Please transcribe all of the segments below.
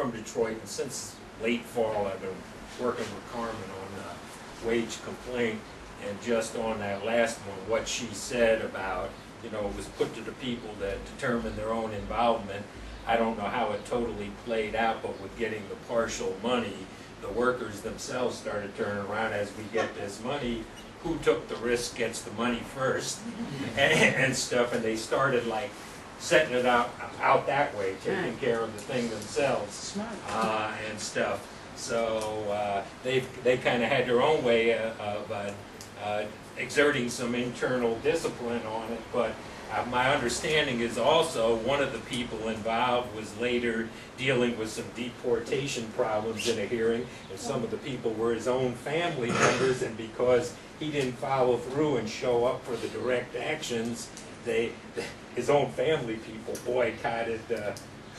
from Detroit, and since late fall I've been working with Carmen on wage complaint, and just on that last one, what she said about, you know, it was put to the people that determine their own involvement. I don't know how it totally played out, but with getting the partial money, the workers themselves started turning around, as we get this money, who took the risk gets the money first, and stuff, and they started like setting it out that way, taking care of the thing themselves, and stuff. So they kind of had their own way of exerting some internal discipline on it, but my understanding is also one of the people involved was later dealing with some deportation problems in a hearing, and some of the people were his own family members, and because he didn't follow through and show up for the direct actions, his own family people boycotted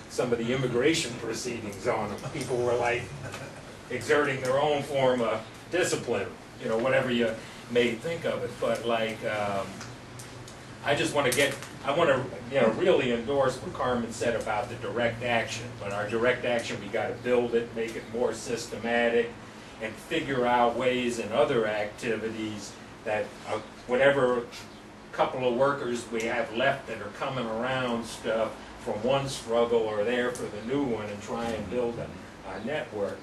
some of the immigration proceedings on him. People were like exerting their own form of discipline, you know, whatever you may think of it. But like, I just want to you know, really endorse what Carmen said about the direct action. But our direct action, we got to build it, make it more systematic, and figure out ways and other activities that whatever couple of workers we have left that are coming around stuff from one struggle or there for the new one, and try and build a network.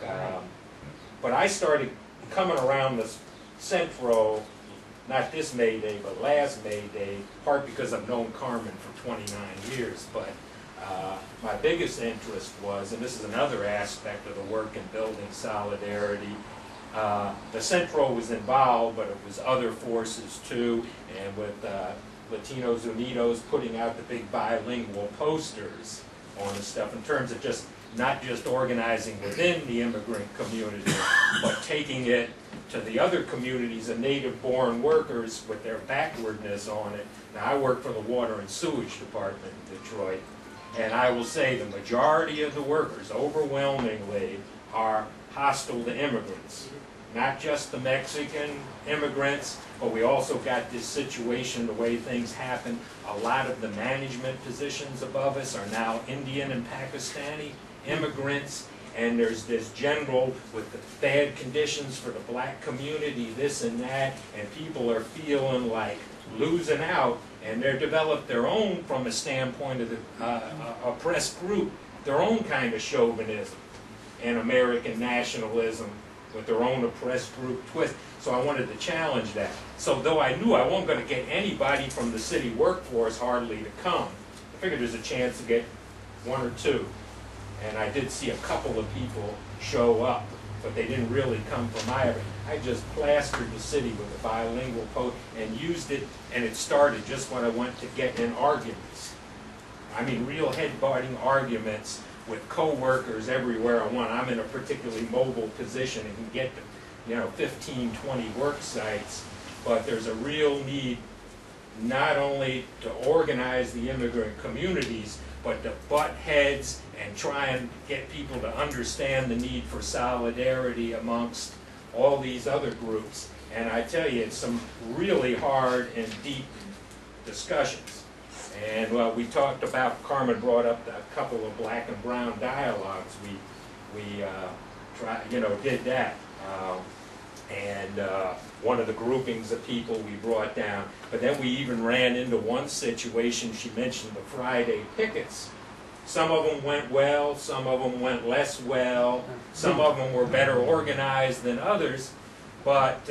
But I started coming around the Centro, not this May Day, but last May Day, part because I've known Carmen for 29 years, but my biggest interest was, and this is another aspect of the work in building solidarity, the Centro was involved, but it was other forces too, and with Latinos Unidos putting out the big bilingual posters on the stuff in terms of just not just organizing within the immigrant community, but taking it to the other communities of native-born workers with their backwardness on it. Now, I work for the Water and Sewage Department in Detroit, and I will say the majority of the workers, overwhelmingly, are hostile to immigrants. Not just the Mexican immigrants, but we also got this situation, the way things happen. A lot of the management positions above us are now Indian and Pakistani immigrants, and there's this general with the bad conditions for the black community, this and that, and people are feeling like losing out, and they're developed their own, from a standpoint of the oppressed group, their own kind of chauvinism and American nationalism with their own oppressed group twist. So I wanted to challenge that. So though I knew I wasn't going to get anybody from the city workforce hardly to come, I figured there's a chance to get one or two. And I did see a couple of people show up, but they didn't really come from Iowa. I just plastered the city with a bilingual post and used it, and it started just when I went to get in arguments. I mean, real head-butting arguments with co-workers everywhere I went. I'm in a particularly mobile position and can get to, you know, 15, 20 work sites, but there's a real need not only to organize the immigrant communities, but to butt heads and try and get people to understand the need for solidarity amongst all these other groups. And I tell you, it's some really hard and deep discussions. And we talked about, Carmen brought up a couple of black and brown dialogues. We did that. One of the groupings of people we brought down. But then we even ran into one situation. She mentioned the Friday pickets. Some of them went well, some of them went less well, some of them were better organized than others. But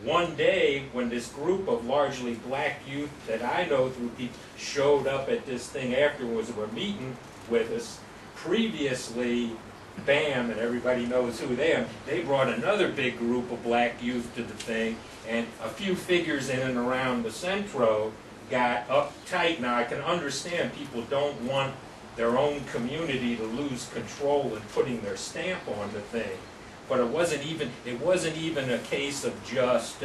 one day when this group of largely black youth that I know through people showed up at this thing afterwards, were meeting with us, previously BAM, and everybody knows who they are, they brought another big group of black youth to the thing, and a few figures in and around the Centro got uptight. Now I can understand people don't want their own community to lose control in putting their stamp on the thing, but it wasn't even a case of just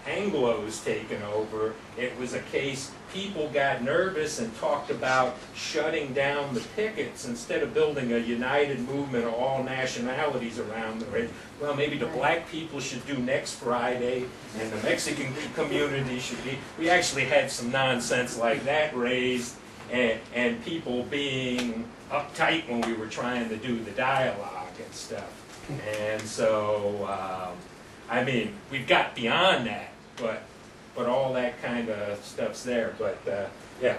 Anglos taking over. It was a case people got nervous and talked about shutting down the pickets instead of building a united movement of all nationalities around it. Well, maybe the black people should do next Friday, and the Mexican community should be. We actually had some nonsense like that raised, and people being uptight when we were trying to do the dialogue and stuff. And so, I mean, we've got beyond that, but all that kind of stuff's there. But yeah.